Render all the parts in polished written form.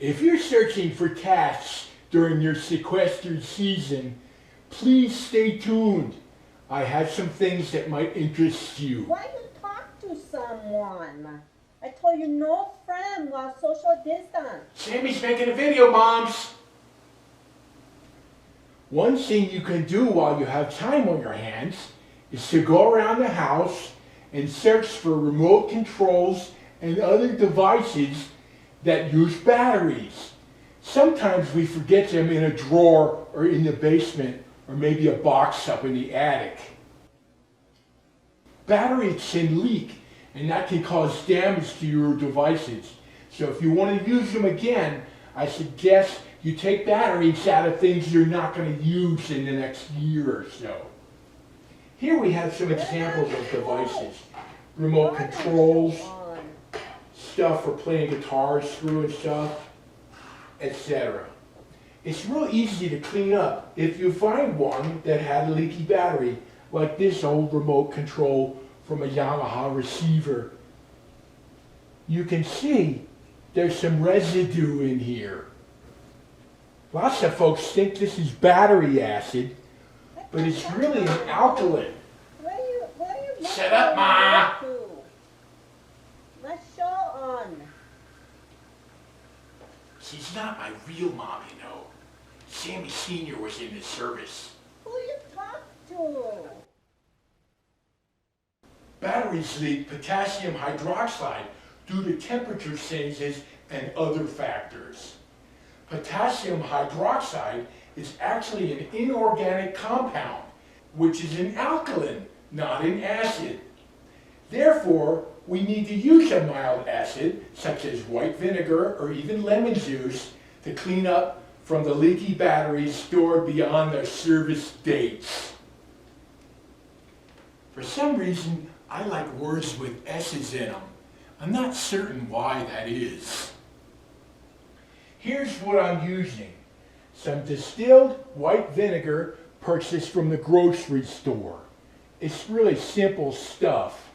If you're searching for tasks during your sequestered season, please stay tuned. I have some things that might interest you. Why you talk to someone? I told you no friend while social distance. Sammy's making a video, Moms. One thing you can do while you have time on your hands is to go around the house and search for remote controls and other devices that use batteries. Sometimes we forget them in a drawer or in the basement or maybe a box up in the attic. Batteries can leak and that can cause damage to your devices. So if you want to use them again, I suggest you take batteries out of things you're not going to use in the next year or so. Here we have some examples of devices. Remote controls, stuff for playing guitars through and stuff, etc. It's real easy to clean up if you find one that had a leaky battery, like this old remote control from a Yamaha receiver. You can see there's some residue in here. Lots of folks think this is battery acid, but it's really an alkaline. What are you Shut up, Ma! Let's show on. She's not my real mom, you know. Sammy Sr. was in the service. Who you talk to? Batteries leak potassium hydroxide due to temperature changes and other factors. Potassium hydroxide is actually an inorganic compound, which is an alkaline, not an acid. Therefore, we need to use a mild acid, such as white vinegar or even lemon juice, to clean up from the leaky batteries stored beyond their service dates. For some reason, I like words with S's in them. I'm not certain why that is. Here's what I'm using. Some distilled white vinegar purchased from the grocery store. It's really simple stuff.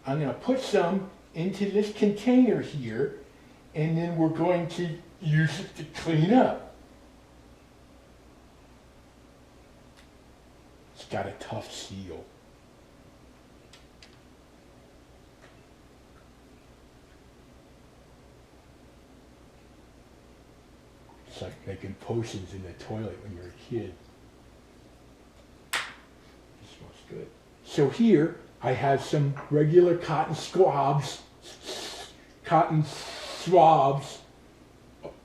I'm going to put some into this container here, and then we're going to use it to clean up. It's got a tough seal. It's like making potions in the toilet when you're a kid. It smells good. So here I have some regular cotton swabs,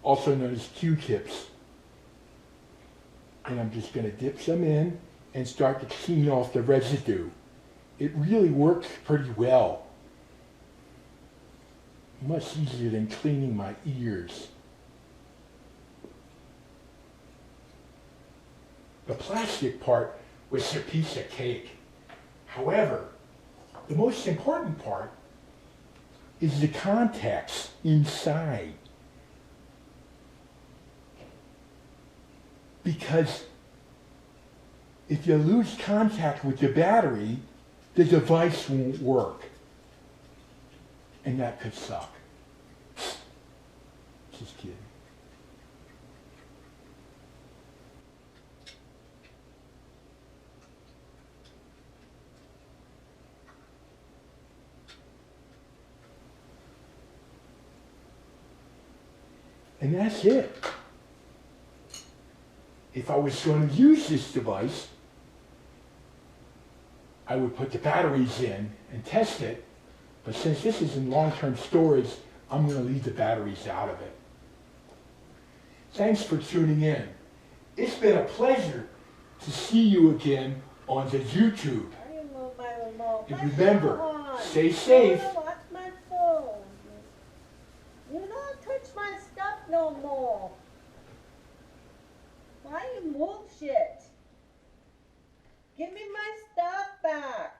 also known as Q-tips. And I'm just going to dip some in and start to clean off the residue. It really works pretty well. Much easier than cleaning my ears. The plastic part was a piece of cake. However, the most important part is the contacts inside. Because if you lose contact with the battery, the device won't work. And that could suck. Just kidding. And that's it. If I was going to use this device, I would put the batteries in and test it. But since this is in long-term storage, I'm going to leave the batteries out of it. Thanks for tuning in. It's been a pleasure to see you again on the YouTube. And remember, stay safe. You don't touch my stuff no more. Why you move shit? Give me my stuff back.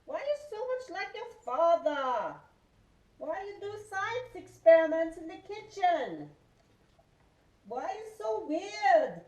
Why you so much like your father? Why you do science experiments in the kitchen? Why you so weird?